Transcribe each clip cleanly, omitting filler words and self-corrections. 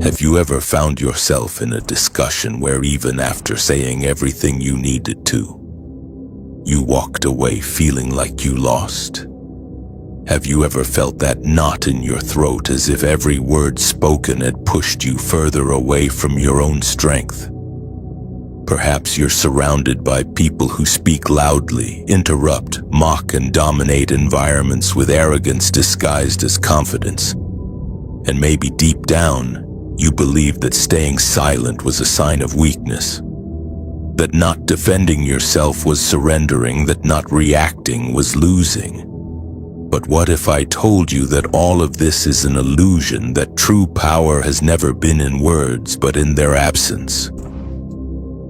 Have you ever found yourself in a discussion where even after saying everything you needed to, you walked away feeling like you lost? Have you ever felt that knot in your throat as if every word spoken had pushed you further away from your own strength? Perhaps you're surrounded by people who speak loudly, interrupt, mock, and dominate environments with arrogance disguised as confidence. And maybe deep down, you believed that staying silent was a sign of weakness, that not defending yourself was surrendering, that not reacting was losing. But what if I told you that all of this is an illusion, that true power has never been in words but in their absence?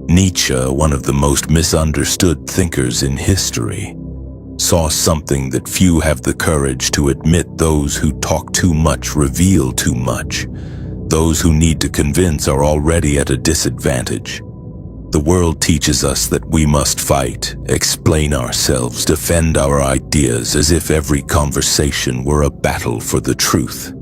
Nietzsche, one of the most misunderstood thinkers in history, saw something that few have the courage to admit: those who talk too much reveal too much. Those who need to convince are already at a disadvantage. The world teaches us that we must fight, explain ourselves, defend our ideas, as if every conversation were a battle for the truth.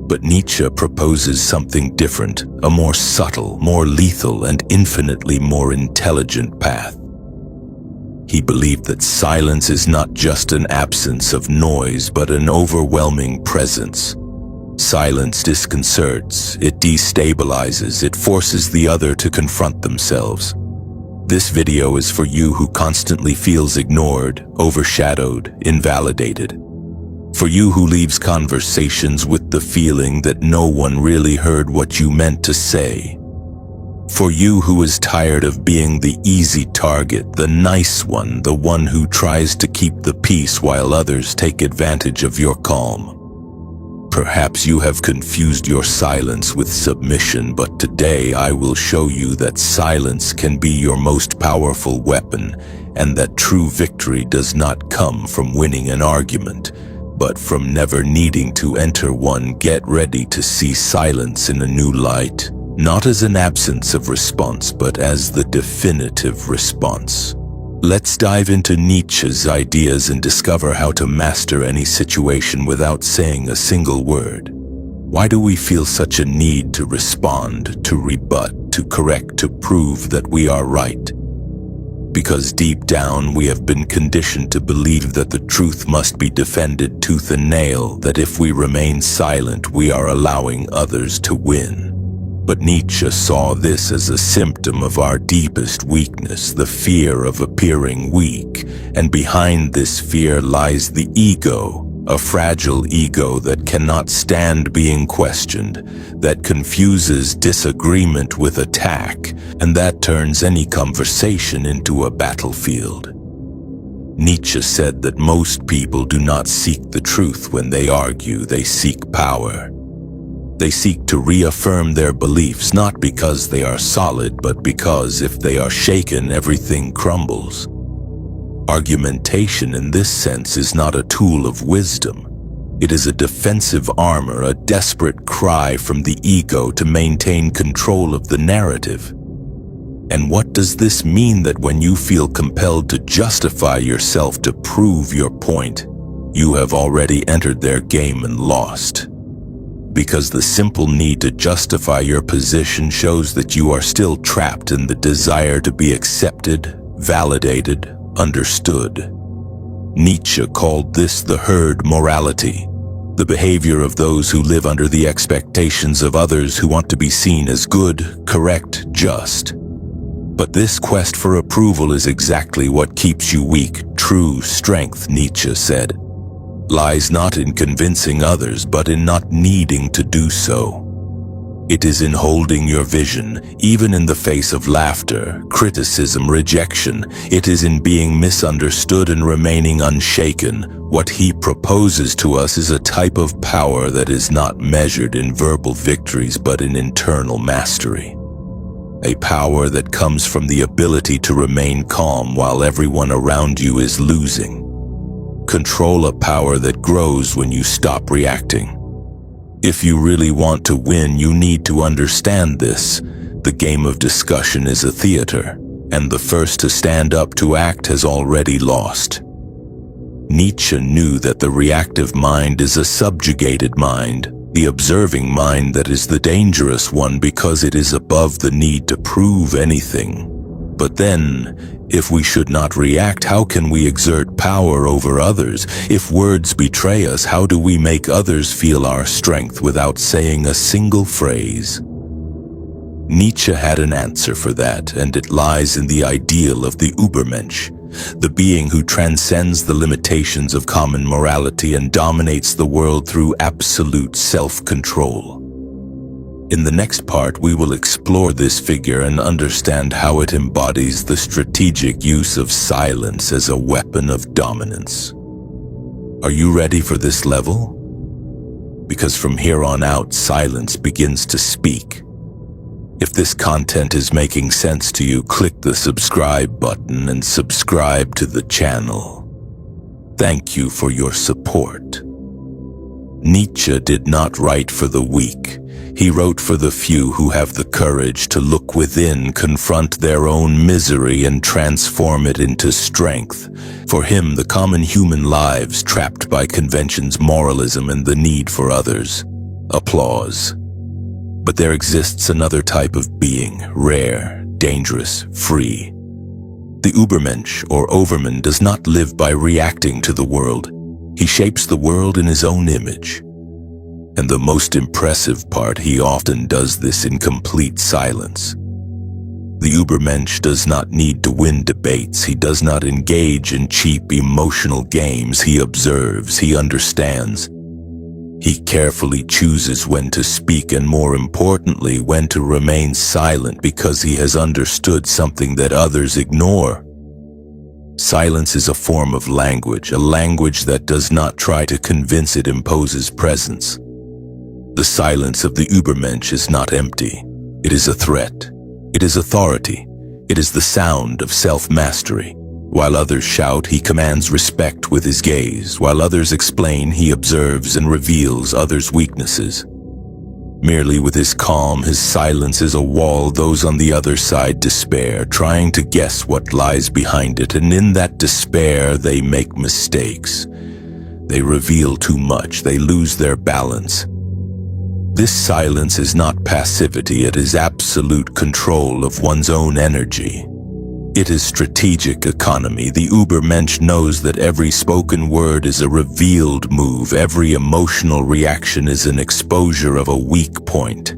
But Nietzsche proposes something different, a more subtle, more lethal, and infinitely more intelligent path. He believed that silence is not just an absence of noise, but an overwhelming presence. Silence disconcerts, it destabilizes, it forces the other to confront themselves. This video is for you who constantly feels ignored, overshadowed, invalidated. For you who leaves conversations with the feeling that no one really heard what you meant to say. For you who is tired of being the easy target, the nice one, the one who tries to keep the peace while others take advantage of your calm. Perhaps you have confused your silence with submission, but today I will show you that silence can be your most powerful weapon, and that true victory does not come from winning an argument, but from never needing to enter one. Get ready to see silence in a new light, not as an absence of response, but as the definitive response. Let's dive into Nietzsche's ideas and discover how to master any situation without saying a single word. Why do we feel such a need to respond, to rebut, to correct, to prove that we are right? Because deep down we have been conditioned to believe that the truth must be defended tooth and nail, that if we remain silent we are allowing others to win. But Nietzsche saw this as a symptom of our deepest weakness, the fear of appearing weak. And behind this fear lies the ego, a fragile ego that cannot stand being questioned, that confuses disagreement with attack, and that turns any conversation into a battlefield. Nietzsche said that most people do not seek the truth when they argue, they seek power. They seek to reaffirm their beliefs, not because they are solid, but because if they are shaken, everything crumbles. Argumentation in this sense is not a tool of wisdom. It is a defensive armor, a desperate cry from the ego to maintain control of the narrative. And what does this mean? That when you feel compelled to justify yourself, to prove your point, you have already entered their game and lost. Because the simple need to justify your position shows that you are still trapped in the desire to be accepted, validated, understood. Nietzsche called this the herd morality, the behavior of those who live under the expectations of others, who want to be seen as good, correct, just. But this quest for approval is exactly what keeps you weak. True strength, Nietzsche said, lies not in convincing others, but in not needing to do so. It is in holding your vision, even in the face of laughter, criticism, rejection. It is in being misunderstood and remaining unshaken. What he proposes to us is a type of power that is not measured in verbal victories, but in internal mastery. A power that comes from the ability to remain calm while everyone around you is losing. Control a power that grows when you stop reacting. If you really want to win, you need to understand this. The game of discussion is a theater, and the first to stand up to act has already lost. Nietzsche knew that the reactive mind is a subjugated mind, The observing mind that is the dangerous one because it is above the need to prove anything. But then, if we should not react, how can we exert power over others? If words betray us, how do we make others feel our strength without saying a single phrase? Nietzsche had an answer for that, and it lies in the ideal of the Übermensch, the being who transcends the limitations of common morality and dominates the world through absolute self-control. In the next part, we will explore this figure and understand how it embodies the strategic use of silence as a weapon of dominance. Are you ready for this level? Because from here on out, silence begins to speak. If this content is making sense to you, click the subscribe button and subscribe to the channel. Thank you for your support. Nietzsche did not write for the weak. He wrote for the few who have the courage to look within, confront their own misery, and transform it into strength. For him, the common human lives trapped by convention's moralism and the need for others' applause. But there exists another type of being, rare, dangerous, free. The Übermensch, or Overman, does not live by reacting to the world. He shapes the world in his own image. And the most impressive part, he often does this in complete silence. The Übermensch does not need to win debates. He does not engage in cheap emotional games. He observes, he understands. He carefully chooses when to speak and, more importantly, when to remain silent, because he has understood something that others ignore. Silence is a form of language, a language that does not try to convince, it imposes presence. The silence of the Übermensch is not empty. It is a threat. It is authority. It is the sound of self-mastery. While others shout, he commands respect with his gaze. While others explain, he observes and reveals others' weaknesses. Merely with his calm, his silence is a wall. Those on the other side despair, trying to guess what lies behind it, and in that despair they make mistakes. They reveal too much. They lose their balance. This silence is not passivity, it is absolute control of one's own energy. It is strategic economy. The Übermensch knows that every spoken word is a revealed move, every emotional reaction is an exposure of a weak point.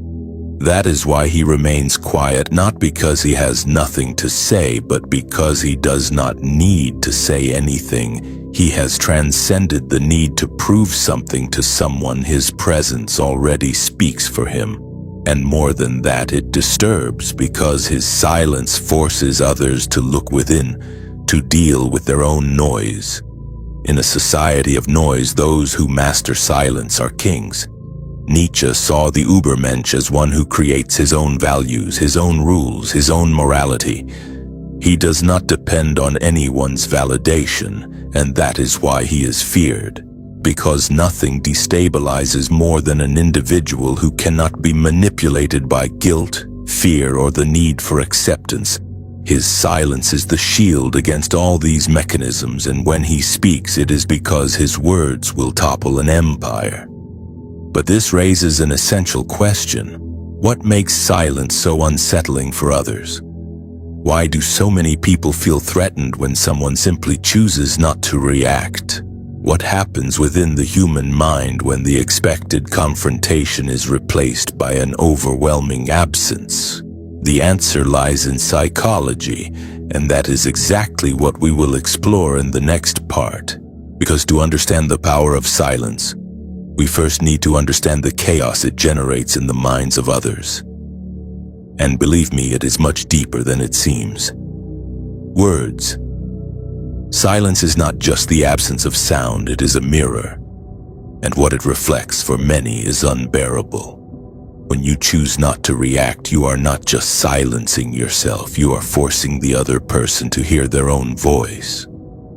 That is why he remains quiet, not because he has nothing to say, but because he does not need to say anything. He has transcended the need to prove something to someone. His presence already speaks for him. And more than that, it disturbs, because his silence forces others to look within, to deal with their own noise. In a society of noise, those who master silence are kings. Nietzsche saw the Übermensch as one who creates his own values, his own rules, his own morality. He does not depend on anyone's validation, and that is why he is feared. Because nothing destabilizes more than an individual who cannot be manipulated by guilt, fear, or the need for acceptance. His silence is the shield against all these mechanisms, and when he speaks, it is because his words will topple an empire. But this raises an essential question. What makes silence so unsettling for others? Why do so many people feel threatened when someone simply chooses not to react? What happens within the human mind when the expected confrontation is replaced by an overwhelming absence? The answer lies in psychology, and that is exactly what we will explore in the next part. Because to understand the power of silence, we first need to understand the chaos it generates in the minds of others. And believe me, it is much deeper than it seems. Words. Silence is not just the absence of sound, it is a mirror. And what it reflects for many is unbearable. When you choose not to react, you are not just silencing yourself, you are forcing the other person to hear their own voice,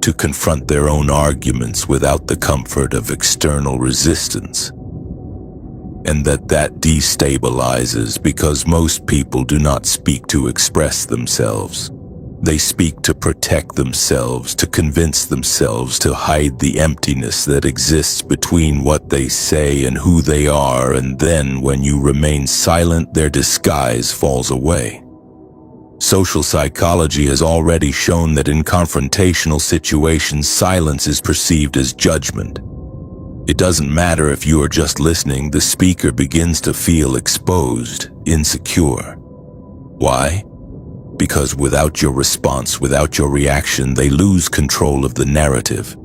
to confront their own arguments without the comfort of external resistance. And that destabilizes, because most people do not speak to express themselves. They speak to protect themselves, to convince themselves, to hide the emptiness that exists between what they say and who they are, and then when you remain silent, their disguise falls away. Social psychology has already shown that in confrontational situations, silence is perceived as judgment. It doesn't matter if you are just listening, the speaker begins to feel exposed, insecure. Why? Because without your response, without your reaction, they lose control of the narrative.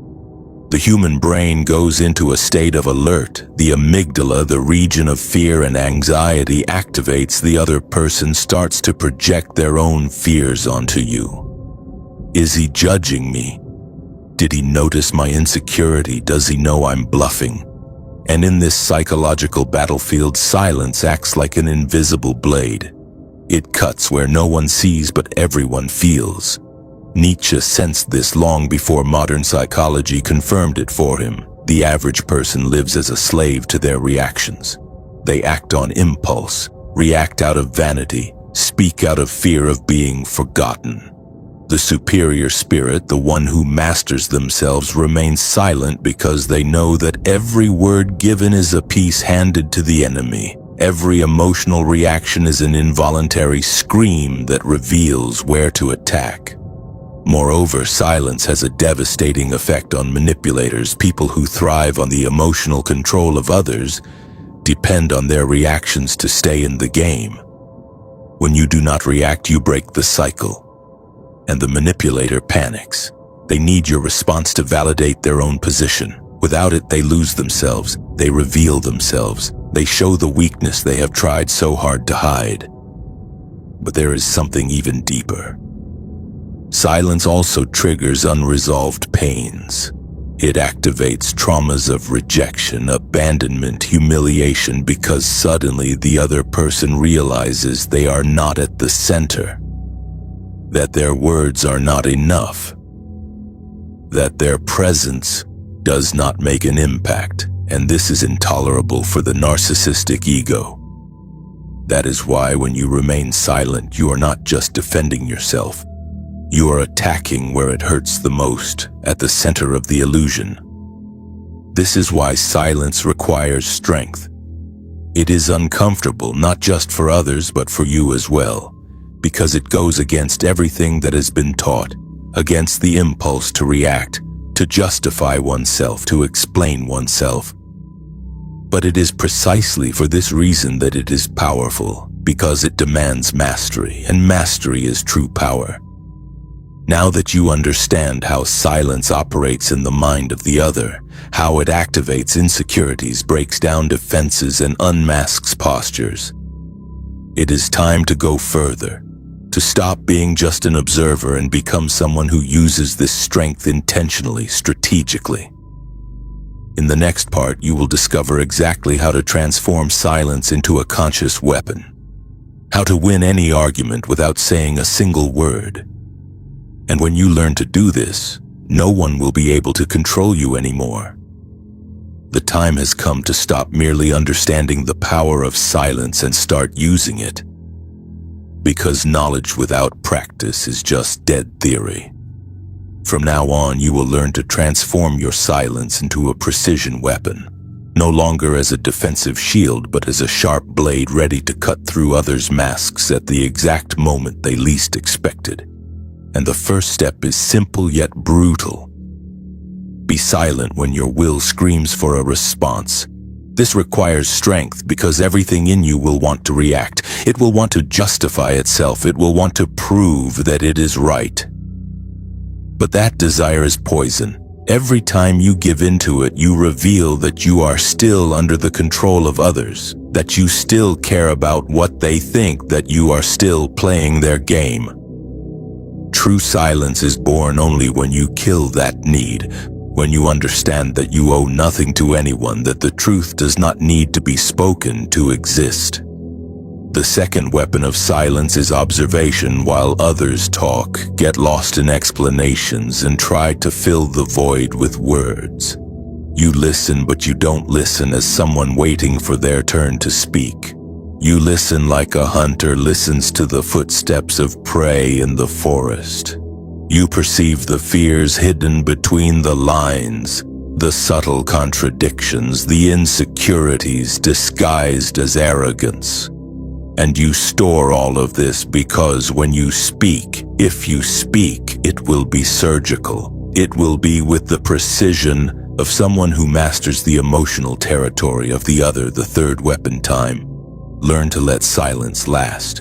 The human brain goes into a state of alert. The amygdala, the region of fear and anxiety, activates. The other person starts to project their own fears onto you. Is he judging me? Did he notice my insecurity? Does he know I'm bluffing? And in this psychological battlefield, silence acts like an invisible blade. It cuts where no one sees but everyone feels. Nietzsche sensed this long before modern psychology confirmed it for him. The average person lives as a slave to their reactions. They act on impulse, react out of vanity, speak out of fear of being forgotten. The superior spirit, the one who masters themselves, remains silent because they know that every word given is a piece handed to the enemy. Every emotional reaction is an involuntary scream that reveals where to attack. Moreover, silence has a devastating effect on manipulators. People who thrive on the emotional control of others depend on their reactions to stay in the game. When you do not react, you break the cycle, and the manipulator panics. They need your response to validate their own position. Without it, they lose themselves. They reveal themselves. They show the weakness they have tried so hard to hide. But there is something even deeper. Silence also triggers unresolved pains. It activates traumas of rejection, abandonment, humiliation, because suddenly the other person realizes they are not at the center, that their words are not enough, that their presence does not make an impact. And this is intolerable for the narcissistic ego. That is why when you remain silent, you are not just defending yourself. You are attacking where it hurts the most, at the center of the illusion. This is why silence requires strength. It is uncomfortable, not just for others, but for you as well, because it goes against everything that has been taught, against the impulse to react, to justify oneself, to explain oneself. But it is precisely for this reason that it is powerful, because it demands mastery, and mastery is true power. Now that you understand how silence operates in the mind of the other, how it activates insecurities, breaks down defenses, and unmasks postures, it is time to go further, to stop being just an observer and become someone who uses this strength intentionally, strategically. In the next part, you will discover exactly how to transform silence into a conscious weapon, how to win any argument without saying a single word. And when you learn to do this, no one will be able to control you anymore. The time has come to stop merely understanding the power of silence and start using it. Because knowledge without practice is just dead theory. From now on, you will learn to transform your silence into a precision weapon, no longer as a defensive shield, but as a sharp blade ready to cut through others' masks at the exact moment they least expected. And the first step is simple yet brutal. Be silent when your will screams for a response. This requires strength because everything in you will want to react. It will want to justify itself. It will want to prove that it is right. But that desire is poison. Every time you give in to it, you reveal that you are still under the control of others, that you still care about what they think, that you are still playing their game. True silence is born only when you kill that need, when you understand that you owe nothing to anyone, that the truth does not need to be spoken to exist. The second weapon of silence is observation. While others talk, get lost in explanations, and try to fill the void with words. You listen, but you don't listen as someone waiting for their turn to speak. You listen like a hunter listens to the footsteps of prey in the forest. You perceive the fears hidden between the lines, the subtle contradictions, the insecurities disguised as arrogance. And you store all of this because when you speak, if you speak, it will be surgical. It will be with the precision of someone who masters the emotional territory of the other, the third weapon, time. Learn to let silence last.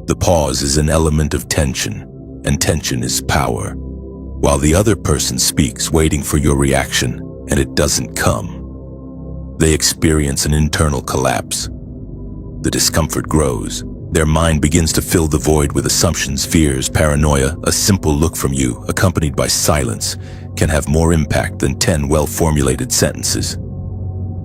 The pause is an element of tension, and tension is power. While the other person speaks, waiting for your reaction, and it doesn't come, they experience an internal collapse. The discomfort grows. Their mind begins to fill the void with assumptions, fears, paranoia. A simple look from you, accompanied by silence, can have more impact than 10 well-formulated sentences.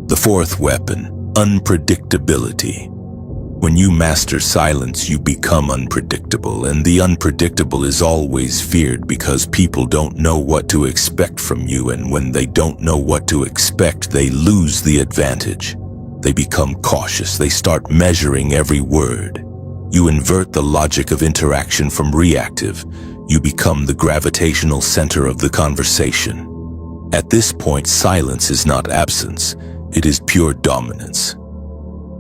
The fourth weapon, unpredictability. When you master silence, you become unpredictable, and the unpredictable is always feared because people don't know what to expect from you, and when they don't know what to expect, they lose the advantage. They become cautious. They start measuring every word. You invert the logic of interaction from reactive. You become the gravitational center of the conversation. At this point, silence is not absence. It is pure dominance.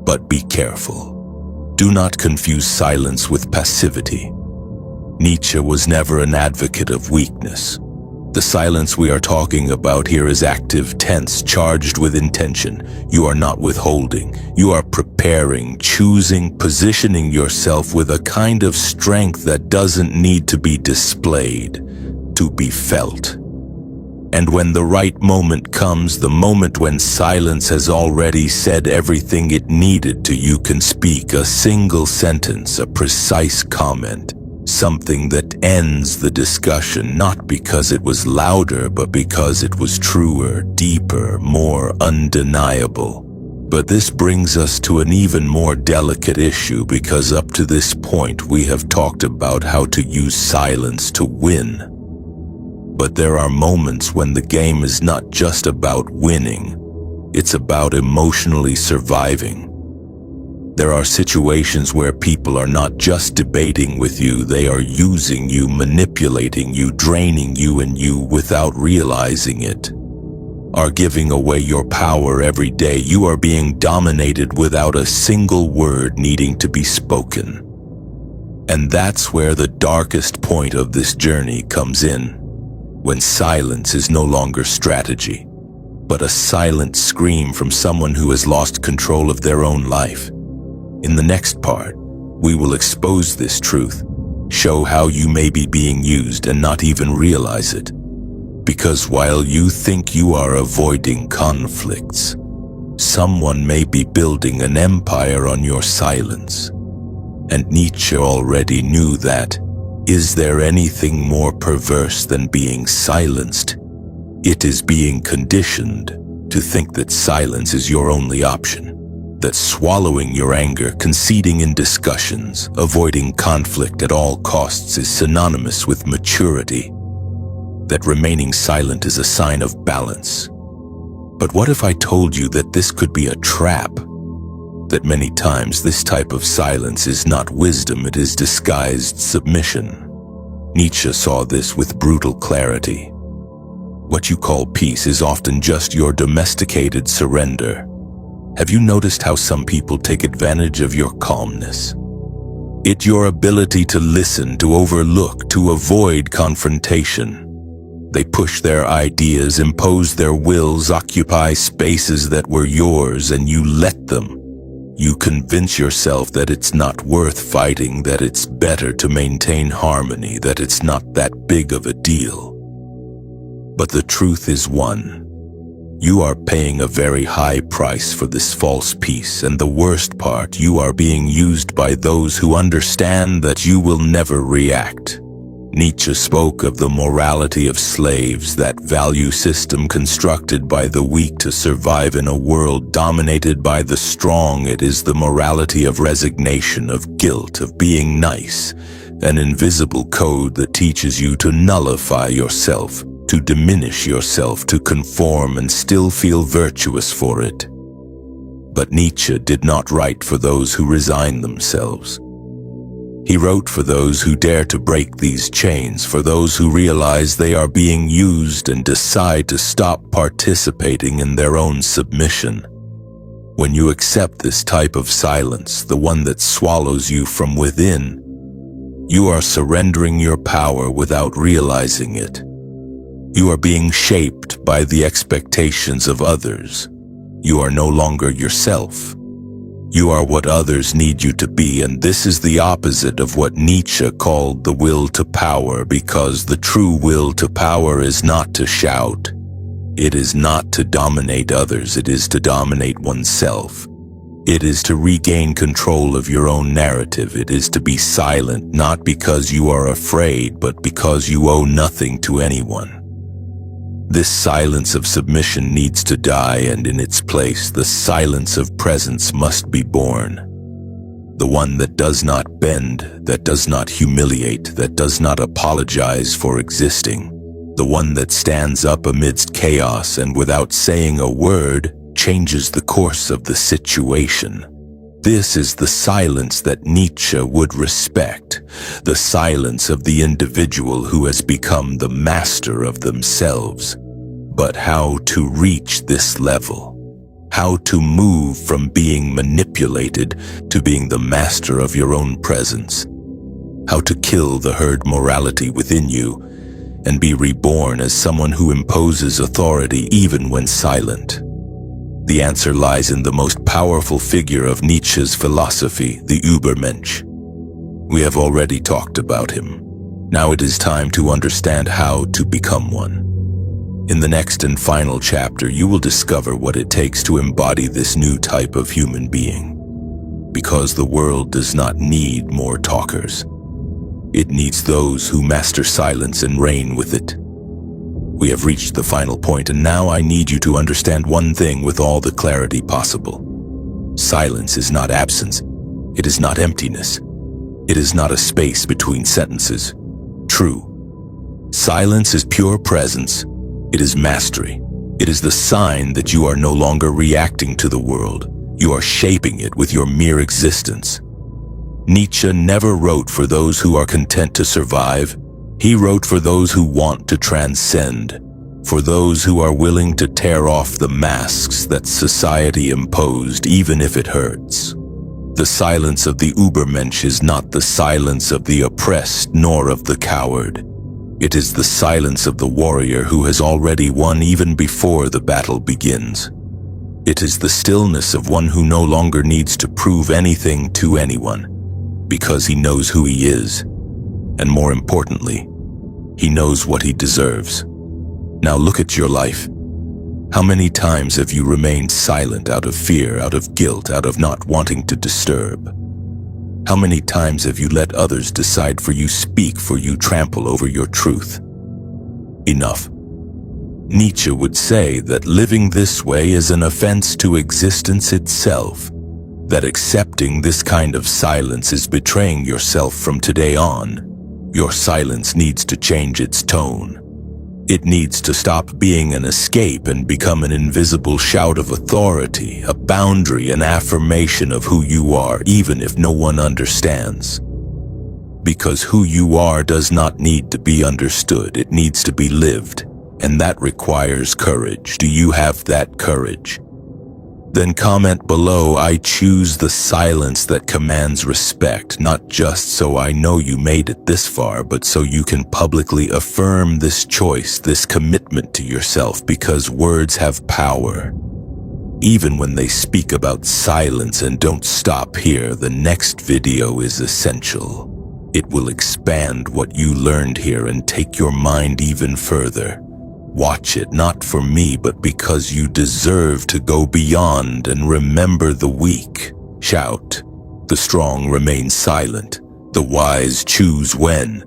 But be careful. Do not confuse silence with passivity. Nietzsche was never an advocate of weakness. The silence we are talking about here is active tense, charged with intention. You are not withholding. You are preparing, choosing, positioning yourself with a kind of strength that doesn't need to be displayed, to be felt. And when the right moment comes, the moment when silence has already said everything it needed to, you can speak a single sentence, a precise comment, something that ends the discussion, not because it was louder, but because it was truer, deeper, more undeniable. But this brings us to an even more delicate issue, because up to this point we have talked about how to use silence to win. But there are moments when the game is not just about winning, it's about emotionally surviving. There are situations where people are not just debating with you, they are using you, manipulating you, draining you, and you, without realizing it, are giving away your power every day. You are being dominated without a single word needing to be spoken. And that's where the darkest point of this journey comes in. When silence is no longer strategy, but a silent scream from someone who has lost control of their own life. In the next part, we will expose this truth, show how you may be being used and not even realize it. Because while you think you are avoiding conflicts, someone may be building an empire on your silence. And Nietzsche already knew that. Is there anything more perverse than being silenced? It is being conditioned to think that silence is your only option, that swallowing your anger, conceding in discussions, avoiding conflict at all costs is synonymous with maturity, that remaining silent is a sign of balance. But what if I told you that this could be a trap? That many times this type of silence is not wisdom, it is disguised submission. Nietzsche saw this with brutal clarity. What you call peace is often just your domesticated surrender. Have you noticed how some people take advantage of your calmness? It's your ability to listen, to overlook, to avoid confrontation. They push their ideas, impose their wills, occupy spaces that were yours, and you let them. You convince yourself that it's not worth fighting, that it's better to maintain harmony, that it's not that big of a deal. But the truth is one. You are paying a very high price for this false peace, and the worst part, you are being used by those who understand that you will never react. Nietzsche spoke of the morality of slaves, that value system constructed by the weak to survive in a world dominated by the strong. It is the morality of resignation, of guilt, of being nice, an invisible code that teaches you to nullify yourself, to diminish yourself, to conform and still feel virtuous for it. But Nietzsche did not write for those who resign themselves. He wrote for those who dare to break these chains, for those who realize they are being used and decide to stop participating in their own submission. When you accept this type of silence, the one that swallows you from within, you are surrendering your power without realizing it. You are being shaped by the expectations of others. You are no longer yourself. You are what others need you to be, and this is the opposite of what Nietzsche called the will to power, because the true will to power is not to shout. It is not to dominate others, it is to dominate oneself. It is to regain control of your own narrative. It is to be silent, not because you are afraid, but because you owe nothing to anyone. This silence of submission needs to die, and in its place, the silence of presence must be born. The one that does not bend, that does not humiliate, that does not apologize for existing. The one that stands up amidst chaos and without saying a word, changes the course of the situation. This is the silence that Nietzsche would respect, the silence of the individual who has become the master of themselves. But how to reach this level? How to move from being manipulated to being the master of your own presence? How to kill the herd morality within you and be reborn as someone who imposes authority even when silent? The answer lies in the most powerful figure of Nietzsche's philosophy, the Übermensch. We have already talked about him. Now it is time to understand how to become one. In the next and final chapter, you will discover what it takes to embody this new type of human being. Because the world does not need more talkers. It needs those who master silence and reign with it. We have reached the final point, and now I need you to understand one thing with all the clarity possible. Silence is not absence. It is not emptiness. It is not a space between sentences. True. Silence is pure presence. It is mastery. It is the sign that you are no longer reacting to the world. You are shaping it with your mere existence. Nietzsche never wrote for those who are content to survive. He wrote for those who want to transcend, for those who are willing to tear off the masks that society imposed, even if it hurts. The silence of the Übermensch is not the silence of the oppressed nor of the coward. It is the silence of the warrior who has already won even before the battle begins. It is the stillness of one who no longer needs to prove anything to anyone, because he knows who he is, and more importantly, he knows what he deserves. Now look at your life. How many times have you remained silent out of fear, out of guilt, out of not wanting to disturb? How many times have you let others decide for you, speak for you, trample over your truth? Enough. Nietzsche would say that living this way is an offense to existence itself, that accepting this kind of silence is betraying yourself from today on. Your silence needs to change its tone. It needs to stop being an escape and become an invisible shout of authority, a boundary, an affirmation of who you are, even if no one understands. Because who you are does not need to be understood, it needs to be lived, and that requires courage. Do you have that courage? Then comment below, I choose the silence that commands respect, not just so I know you made it this far, but so you can publicly affirm this choice, this commitment to yourself, because words have power. Even when they speak about silence, and don't stop here, the next video is essential. It will expand what you learned here and take your mind even further. Watch it, not for me, but because you deserve to go beyond, and remember, the weak shout, the strong remain silent, the wise choose when,